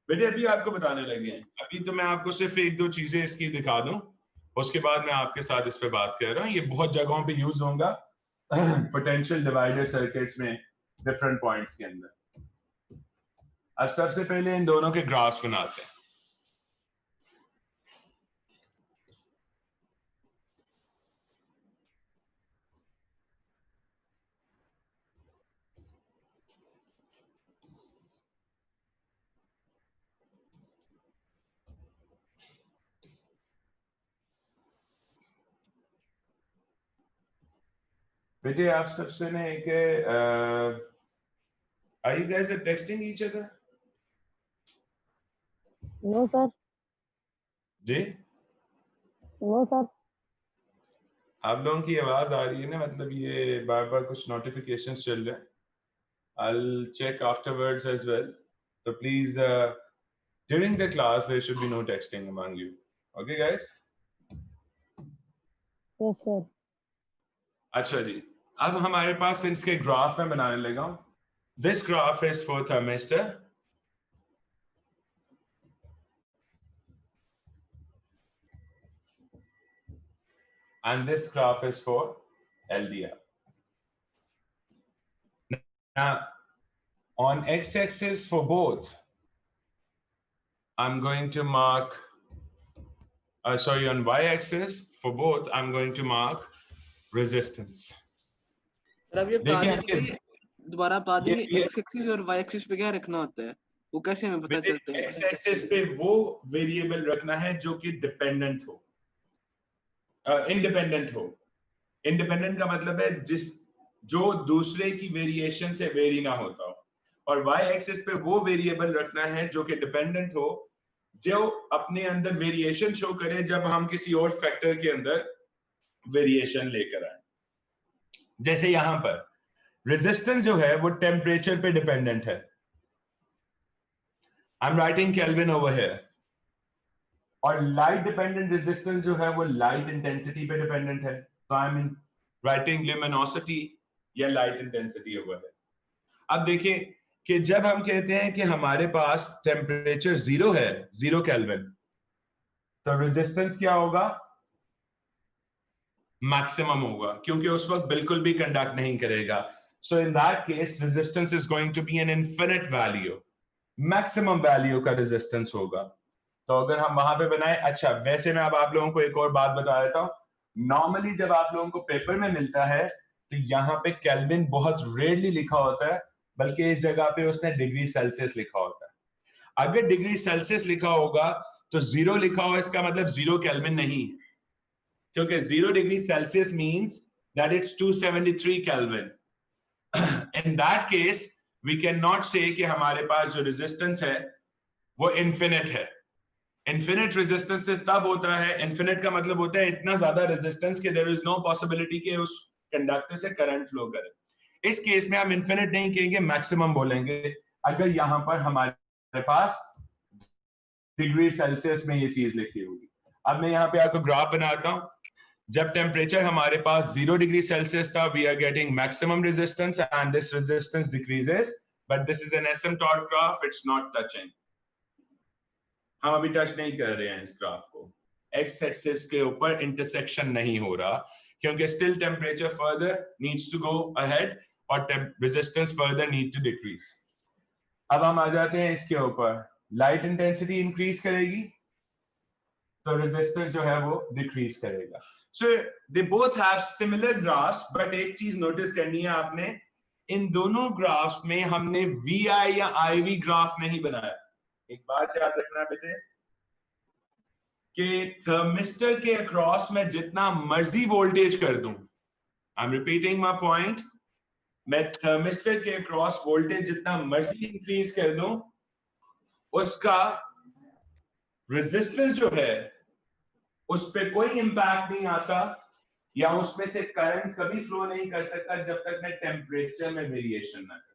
बेटे अभी आपको बताने लगे हैं। अभी तो मैं आपको सिर्फ एक दो चीजें इसकी दिखा दूं, उसके बाद मैं आपके साथ इस पे बात कर रहा हूँ। ये बहुत जगहों पे यूज होगा पोटेंशियल डिवाइडर सर्किट्स में डिफरेंट पॉइंट्स के अंदर। अब सबसे पहले इन दोनों के ग्राफ्स बनाते हैं। बेटे आप सबसे ने एक are you guys texting each other? No sir, जी, नो सर। आप लोगों की आवाज आ रही है ना, मतलब ये बार बार कुछ नोटिफिकेशंस चल रहे हैं। I'll check afterwards as well. So please, during the class there should be no texting among you. Okay, guys? Yes sir. अच्छा जी, अब हमारे पास इसके ग्राफ में बनाने लगा हूं। This graph is for thermistor. And this graph is for LDR. Now, on x-axis for both, I'm going to mark, sorry, on y-axis for both, I'm going to mark resistance. Sir अब ये बता देखिए देंगे कि दोबारा बता देंगे ये- एक्स एक्सिस और वाई एक्सिस पे क्या रखना होता है, वो कैसे हमें पता चलता है? x-axis पे वो वेरिएबल रखना है जो कि डिपेंडेंट हो, इंडिपेंडेंट हो। इंडिपेंडेंट का मतलब है जो दूसरे की वेरिएशन से वेरी ना होता हो, और y एक्सिस पे वो वेरिएबल रखना है जो कि डिपेंडेंट हो, जो अपने अंदर वेरिएशन शो करे जब हम किसी और फैक्टर के अंदर वेरिएशन लेकर आए। जैसे यहां पर रेजिस्टेंस जो है वो टेम्परेचर पे डिपेंडेंट है। I am writing kelvin over here. और लाइट डिपेंडेंट रेजिस्टेंस जो है वो लाइट इंटेंसिटी पे डिपेंडेंट है, तो आई एम राइटिंग ल्यूमिनोसिटी या लाइट इंटेंसिटी ओवर हियर। अब देखिए कि जब हम कहते हैं कि हमारे पास टेम्परेचर 0 है, 0 केल्विन, तो रेजिस्टेंस क्या होगा? मैक्सिमम होगा, क्योंकि उस वक्त बिल्कुल भी कंडक्ट नहीं करेगा। So in that case resistance is going to be an infinite value, maximum value का रेजिस्टेंस होगा। तो अगर हम वहां पे बनाए, अच्छा वैसे मैं अब आप लोगों को एक और बात बता देता हूं। नॉर्मली जब आप लोगों को पेपर में मिलता है तो यहाँ पे केल्विन बहुत रेयरली लिखा होता है, बल्कि इस जगह पे उसने डिग्री सेल्सियस लिखा होता है। अगर डिग्री सेल्सियस लिखा होगा तो 0 लिखा हो, इसका मतलब 0 केल्विन नहीं, क्योंकि 0 degree Celsius means that it's 273 Kelvin. In that case we can not say कि हमारे पास जो रेजिस्टेंस है वो इन्फिनिट है। इन्फिनिट रेजिस्टेंस से तब होता है, इन्फिनिट का मतलब होता है इतना ज्यादा रेजिस्टेंस कि देयर इज नो पॉसिबिलिटी कि उस कंडक्टर से करंट फ्लो करे। इस केस में हम इन्फिनिट नहीं कहेंगे, मैक्सिमम बोलेंगे, अगर यहां पर हमारे पास डिग्री सेल्सियस में ये चीज लिखी होगी। अब मैं यहाँ पे आपको ग्राफ बनाता हूं। जब टेम्परेचर हमारे पास 0 डिग्री सेल्सियस था, we are getting maximum resistance and this resistance decreases, but this is an asymptote graph, it's not touching. हम अभी टच नहीं कर रहे हैं इस ग्राफ को, एक्स एक्सिस के ऊपर इंटरसेक्शन नहीं हो रहा, क्योंकि still temperature further needs to go ahead और resistance further need to decrease. अब हम आ जाते हैं इसके ऊपर, लाइट इंटेंसिटी इंक्रीज करेगी तो रेजिस्टेंस जो है वो डिक्रीज करेगा। So they both have similar graphs, but एक चीज नोटिस करनी है आपने, इन दोनों ग्राफ्स में हमने VI या IV ग्राफ नहीं बनाया। एक बात याद रखना बेटे कि थर्मिस्टर के अक्रॉस में जितना मर्जी वोल्टेज कर दूं, I am repeating my point, मैं थर्मिस्टर के क्रॉस वोल्टेज जितना मर्जी इंक्रीज कर दूं, उसका रेजिस्टेंस जो है उस पे कोई इंपैक्ट नहीं आता, या उसमें से करंट कभी फ्लो नहीं कर सकता जब तक मैं टेम्परेचर में वेरिएशन ना करूं।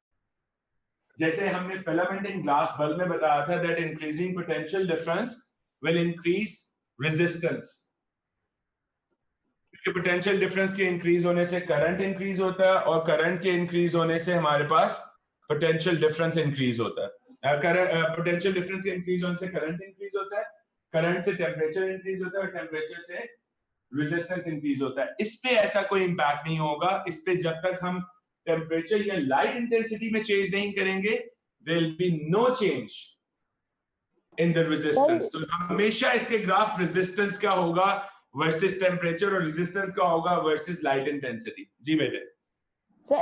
जैसे हमने फिलामेंट इन ग्लास बल्ब में बताया था that increasing potential difference will increase resistance, क्योंकि पोटेंशियल डिफरेंस के इंक्रीज होने से करंट इंक्रीज होता है, और करंट के इंक्रीज होने से हमारे पास पोटेंशियल डिफरेंस इंक्रीज होता है। पोटेंशियल डिफरेंस के इंक्रीज होने से करंट इंक्रीज होता है, करंट से टेम्परेचर इंक्रीज होता है, और टेम्परेचर से रेजिस्टेंस इंक्रीज होता है। इस पे ऐसा कोई इंपैक्ट नहीं होगा। इस पे जब तक हम टेम्परेचर या लाइट इंटेंसिटी में चेंज नहीं करेंगे, there will be no change in the resistance. तो हमेशा इसके ग्राफ रेजिस्टेंस क्या होगा वर्सेस टेम्परेचर, और रेजिस्टेंस का होगा वर्सेस लाइट इंटेंसिटी। जी बेटे। सर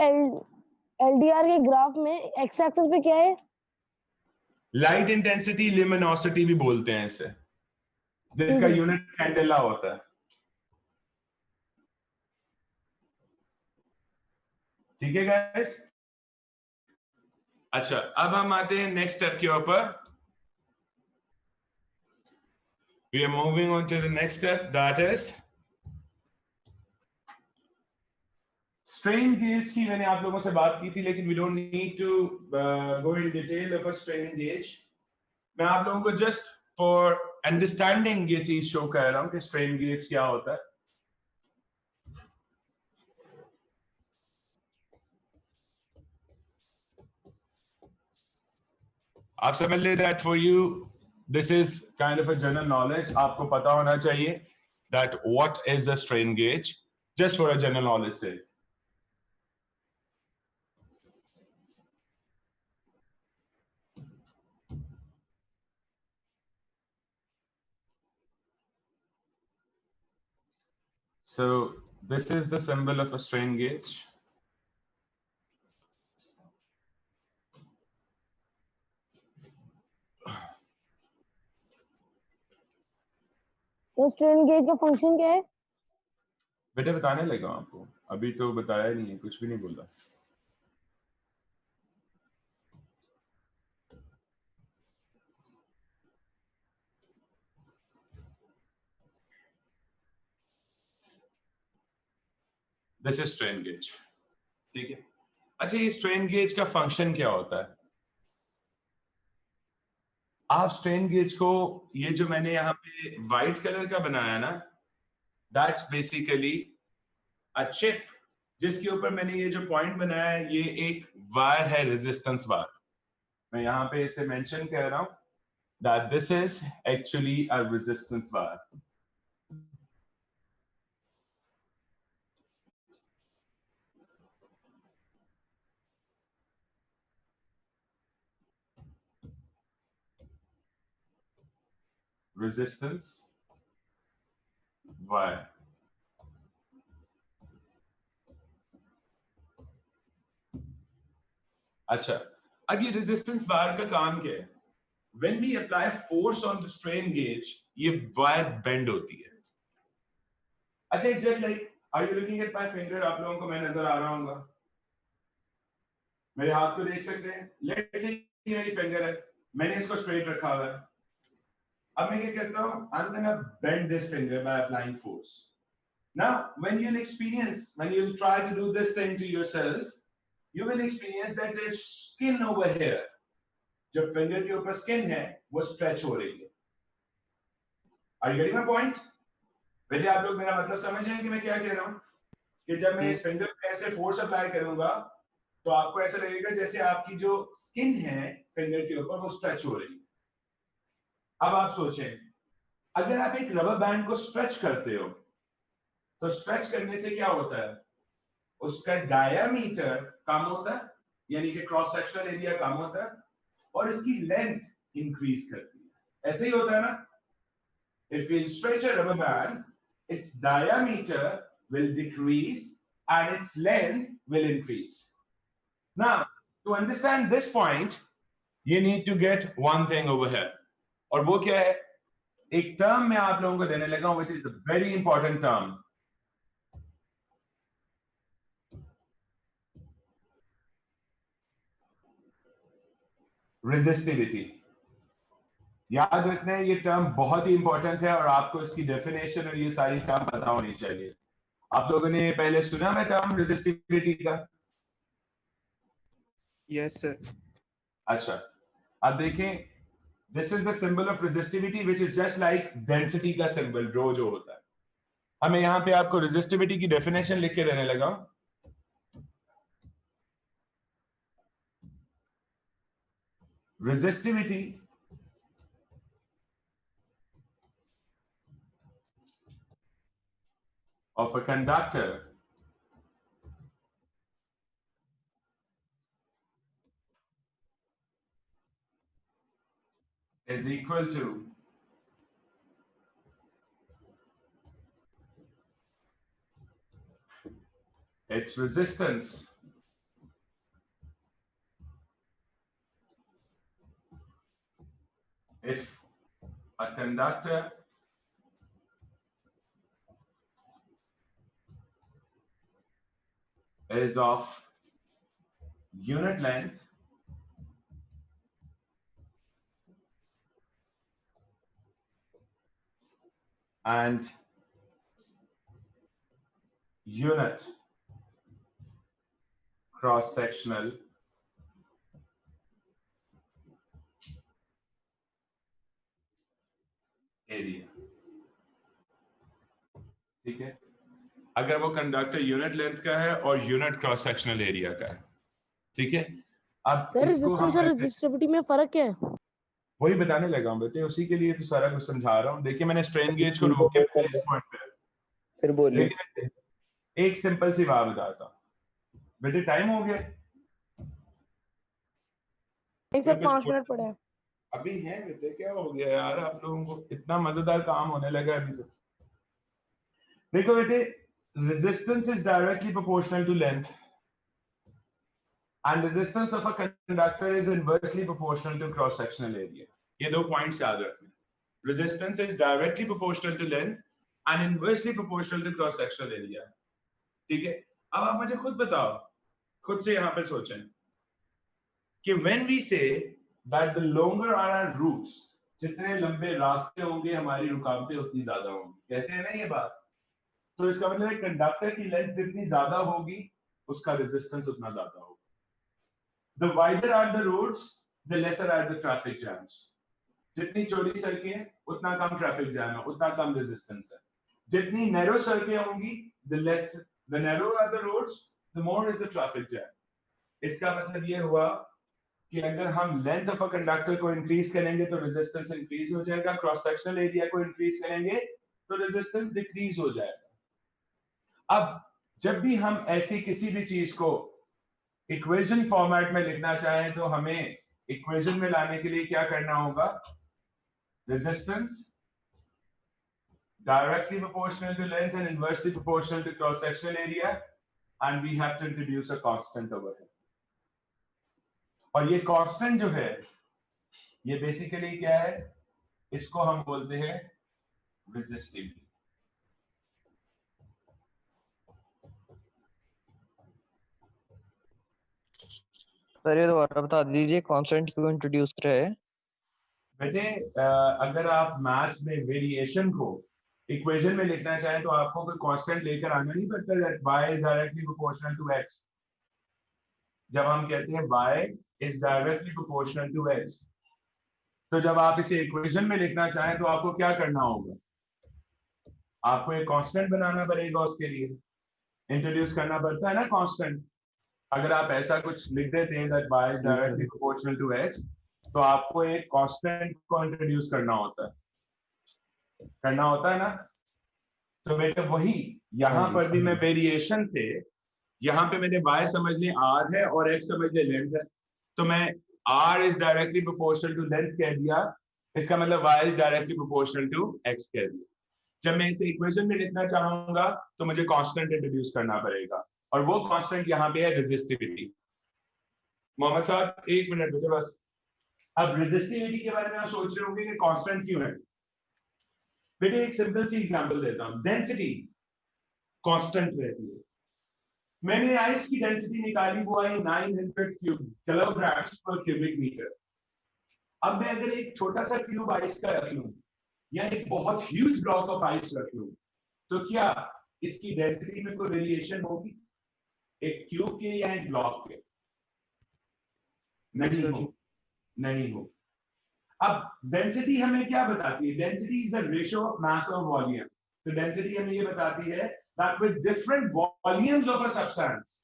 एलडीआर के ग्राफ में एक्स एक्सिस पे क्या है? लाइट इंटेंसिटी ल्यूमिनोसिटी भी बोलते हैं इसे, जिसका यूनिट कैंडेला होता है। ठीक है गाइस। अच्छा, अब हम आते हैं नेक्स्ट स्टेप के ऊपर। We are moving on to the next step, that is strain gauge की मैंने आप लोगों से बात की थी, लेकिन we don't need to go in detail of a strain gauge. मैं आप लोगों को just for understanding ये चीज शो कर रहा हूँ कि strain gauge क्या होता है। आप समझ ले that for you this is kind of a general knowledge, आपको पता होना चाहिए that what is a strain gauge, just for a general knowledge sake. So this is the symbol of a strain gauge. तो strain gauge का function क्या है? बेटे बताने लगा आपको, अभी तो बताया नहीं है, कुछ भी नहीं बोला। This is strain gauge. ठीक है। अच्छा, ये स्ट्रेन गेज का फंक्शन क्या होता है? आप स्ट्रेन गेज को, ये जो मैंने यहाँ पे व्हाइट कलर का बनाया ना, दैट्स बेसिकली अ चिप, जिसके ऊपर मैंने ये जो पॉइंट बनाया है, ये एक वायर है, रेजिस्टेंस वायर। मैं यहाँ पे इसे मेंशन कर रहा हूं that this is actually a resistance wire. Resistance wire. अच्छा, अब ये रेजिस्टेंस वायर का काम क्या है? When we apply force on the strain gauge, ये वायर बेंड होती है। अच्छा, it's just like, are you looking at my finger? आप लोगों को मैं नजर आ रहा हूँगा, मेरे हाथ को देख सकते हैं। Let's say ये मेरी फिंगर है, मैंने इसको स्ट्रेट रखा हुआ है। अब मैं क्या करता हूँ? I'm gonna bend this finger by applying force. Now, when you'll try to do this thing to yourself, you will experience that there's skin over here. जो फिंगर के ऊपर स्किन है वो स्ट्रेच हो रही है। Are you getting my point? बेटे आप लोग मेरा मतलब समझ रहे हैं कि मैं क्या कह रहा हूँ? कि जब मैं इस फिंगर पे ऐसे फोर्स अप्लाई करूंगा तो आपको ऐसा लगेगा जैसे आपकी जो स्किन है फिंगर के ऊपर वो स्ट्रेच हो रही है। अब आप सोचें, अगर आप एक रबर बैंड को स्ट्रेच करते हो तो स्ट्रेच करने से क्या होता है? उसका डायामीटर कम होता है, यानी कि क्रॉस सेक्शनल एरिया कम होता है, और इसकी लेंथ इंक्रीज करती है। ऐसे ही होता है ना? If we stretch a rubber band, its diameter will decrease and its length will increase. Now, to understand this point, you need to get one thing over here. और वो क्या है? एक term मैं आप लोगों को देने लगा हूं, which is a very important term. Resistivity. याद रखना है ये टर्म बहुत ही इंपॉर्टेंट है और आपको इसकी डेफिनेशन और ये सारी टर्म पता होनी चाहिए। आप लोगों ने पहले सुना है टर्म रेजिस्टिविटी का? Yes sir. अच्छा, अब देखें, this is the symbol of resistivity which is just like density का सिंबल रो जो होता है। हमें यहां पे आपको रेजिस्टिविटी की डेफिनेशन लिख के देने लगा। Resistivity of a conductor is equal to its resistance if a conductor is of unit length and unit cross-sectional area। ठीक है, अगर वो कंडक्टर यूनिट लेंथ का है और यूनिट क्रॉस सेक्शनल एरिया का है। ठीक है, अब सर इसको हम रेजिस्टेंस और रेजिस्टिविटी में फर्क क्या है? वही बताने लगा हूं बेटे, उसी के लिए तो सारा कुछ समझा रहा हूं। देखिए मैंने स्ट्रेन गेज को रोक के इस पॉइंट पे, फिर बोलिए। देखिए एक सिंपल सी बात बताता हूं बेटे, टाइम हो गया? नहीं सर, 5 मिनट पड़े हैं। अभी है बेटे, क्या हो गया यार आप लोगों को, इतना मजेदार काम होने लगा अभी तो। देखो बेटे, resistance is directly proportional to length and resistance of a conductor is inversely proportional to cross sectional area। ये दो पॉइंट्स याद रखना। resistance is directly proportional to length and inversely proportional to cross sectional area। ठीक है, अब आप मुझे खुद बताओ, खुद से यहां पे सोचें कि when we say that the longer are our routes, जितने लंबे रास्ते होंगे हमारी रुकावटें उतनी ज्यादा होंगी, कहते हैं ना ये बात। तो इसका मतलब है कंडक्टर की लेंथ जितनी ज्यादा होगी उसका रेजिस्टेंस उतना ज्यादा होगा। The wider are the roads, the lesser are the traffic jams। जितनी चौड़ी सड़कें हैं उतना कम ट्रैफिक जैम है, उतना कम रेजिस्टेंस है। जितनी नैरो सड़कें होंगी, the narrower are the roads, the more is the traffic jam। इसका मतलब ये हुआ कि अगर हम लेंथ ऑफ अ कंडक्टर को इंक्रीज करेंगे तो रेजिस्टेंस इंक्रीज हो जाएगा, क्रॉस सेक्शनल एरिया को इंक्रीज करेंगे तो रेजिस्टेंस डिक्रीज हो जाएगा। अब जब भी हम ऐसी किसी भी चीज को इक्वेशन फॉर्मेट में लिखना चाहें तो हमें इक्वेशन में लाने के लिए क्या करना होगा? Resistance directly proportional to length and inversely proportional to cross sectional area, and we have to introduce a constant over here। और ये कांस्टेंट जो है ये बेसिकली क्या है? इसको हम बोलते हैं रेजिस्टिविटी। सर ये दोबारा बता दीजिए, कांस्टेंट क्यों इंट्रोड्यूस करे? बेटे अगर आप मैथ्स में वेरिएशन को इक्वेशन में लिखना चाहें तो आपको कोई कांस्टेंट लेकर आना नहीं पड़ता। That y is directly proportional to x। जब हम कहते हैं y is directly proportional to x, तो जब आप इसे इक्वेशन में लिखना चाहें तो आपको क्या करना होगा? आपको एक कांस्टेंट बनाना पड़ेगा, उसके लिए इंट्रोड्यूस करना पड़ता है ना कांस्टेंट। अगर आप ऐसा कुछ लिख देते हैं that y is directly proportional to x, तो आपको एक कांस्टेंट को इंट्रोड्यूस करना होता है ना। तो बेटे वही यहाँ पर भी मैं वेरिएशन से, यहाँ पे मैंने y समझ लिया r है और x समझ लिया लेंथ है, तो मैं r is directly proportional to length कह दिया, इसका मतलब y is directly proportional to x कह दिया। जब मैं इसे इक्वेशन में लिखना चाहूंगा तो मुझे कांस्टेंट इंट्रोड्यूस करना पड़ेगा, और वो कांस्टेंट यहाँ पे है रेजिस्टिविटी। मोहम्मद साहब एक मिनट मुझे बस। अब रेजिस्टिविटी के बारे में आप सोच रहे होंगे कि कांस्टेंट क्यों है। बेटे एक सिंपल सी एग्जांपल देता हूं। डेंसिटी कांस्टेंट रहती है। मैंने आइस की डेंसिटी निकाली, वो आई 900 किलोग्राम्स पर क्यूबिक मीटर। अब मैं अगर एक छोटा सा क्यूब आइस का रख लूं या एक बहुत ह्यूज ब्लॉक ऑफ आइस रख लूं, तो क्या इसकी डेंसिटी में कोई वेरिएशन होगी एक क्यूब के या एक ब्लॉक के? नहीं हो, नहीं हो। अब डेंसिटी हमें क्या बताती है? Density is the ratio of mass of volume. तो डेंसिटी हमें ये बताती है that with different volumes of a substance,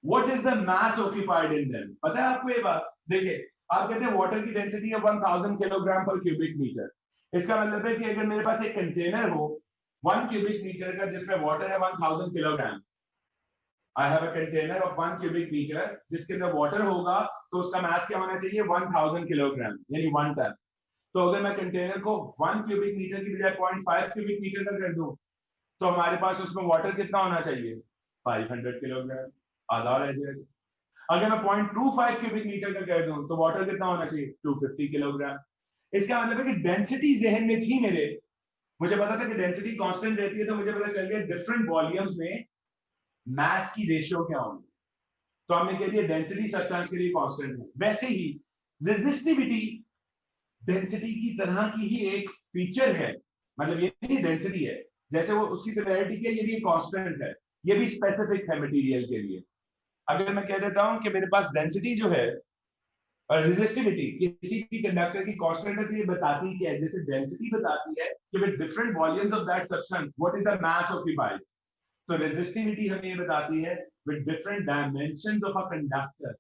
what is the mass occupied in them? पता है आपको ये बात? देखिए, आप कहते हैं वाटर की डेंसिटी है 1000 किलोग्राम पर क्यूबिक मीटर। इसका मतलब है कि अगर मेरे पास एक कंटेनर हो 1 क्यूबिक मीटर का जिसमें वाटर है 1000 kilogram, I have a container of 1 cubic meter जिसके अंदर वाटर होगा, तो उसका मास क्या होना चाहिए? 1000 किलोग्राम, यानी 1 टन। तो अगर मैं कंटेनर को 1 क्यूबिक मीटर की बजाय 0.5 क्यूबिक मीटर का कर दूं, तो हमारे पास उसमें वाटर कितना होना चाहिए? 500 किलोग्राम, आधा रह जाएगा। अगर मैं 0.25 क्यूबिक मीटर का कर दूं, तो वाटर कितना होना चाहिए? 250 किलोग्राम। इसका मतलब है कि डेंसिटी जहन में थी मेरे, मुझे पता था कि डेंसिटी कांस्टेंट रहती है, तो मुझे पता चल गया डिफरेंट वॉल्यूम्स में मास की रेशियो क्या होगी। तो हमने कह दिया डेंसिटी सब्सटेंस के लिए कांस्टेंट है। वैसे ही रेजिस्टिविटी डेंसिटी की तरह की ही एक फीचर है, मतलब ये नहीं डेंसिटी है, जैसे वो उसकी सिमिलरिटी की है, ये भी कांस्टेंट है, ये भी स्पेसिफिक है मटेरियल के लिए। अगर मैं कह देता हूं कि मेरे पास डेंसिटी जो है और रेजिस्टिविटी किसी भी कंडक्टर की कांस्टेंट है, तो ये बताती क्या है? जैसे डेंसिटी बताती है कि with different volumes of that substance what is the mass occupied, तो रेजिस्टिविटी हमें ये बताती है with different dimensions of a conductor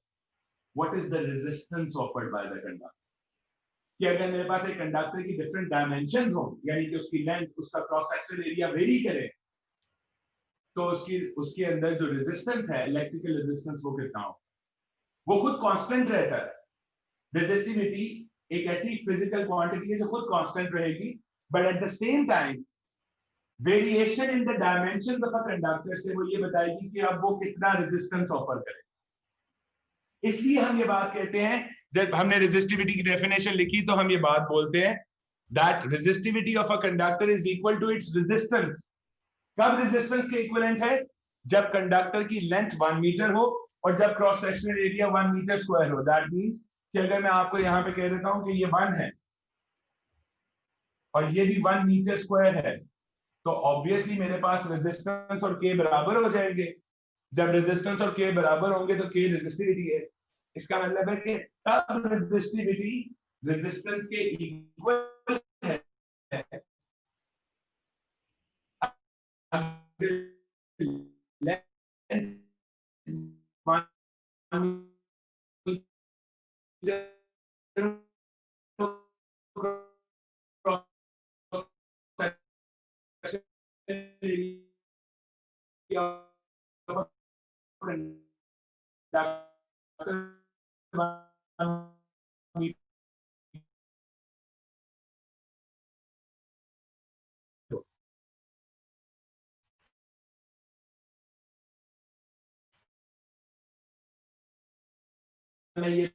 what is the resistance offered by the conductor. कि अगर मेरे पास एक कंडक्टर की डिफरेंट डायमेंशंस हो, यानी कि उसकी लेंथ, उसका क्रॉस सेक्शनल एरिया वेरी करे, तो उसके अंदर जो रेजिस्टेंस है, इलेक्ट्रिकल रेजिस्टेंस, वो कितना हो? वो खुद कांस्टेंट रहता है। रेजिस्टिविटी एक ऐसी फिजिकल क्वांटिटी है जो खुद कांस्टेंट रहेगी, but at the same time variation in the dimensions of a conductor से वो ये बताएगी कि अब वो कितना रेजिस्टेंस ऑफर करे। इसलिए हम ये बात कहते हैं, जब हमने रेजिस्टिविटी की डेफिनेशन लिखी तो हम ये बात बोलते हैं that resistivity of a conductor is equal to its resistance. कब रेजिस्टेंस के इक्विवेलेंट है? जब कंडक्टर की लेंथ 1 मीटर हो और जब cross sectional area 1 metre square हो। दैट मींस कि अगर मैं आपको यहां पे कह देता हूं कि ये 1 है और ये भी 1 मीटर स्क्वायर है, तो ऑब्वियसली मेरे पास रेजिस्टेंस और के बराबर हो जाएंगे। जब रेजिस्टेंस और के बराबर होंगे तो के रेजिस्टिविटी है। इसका मतलब है कि तब रेजिस्टिविटी रेजिस्टेंस के इक्वल है। ये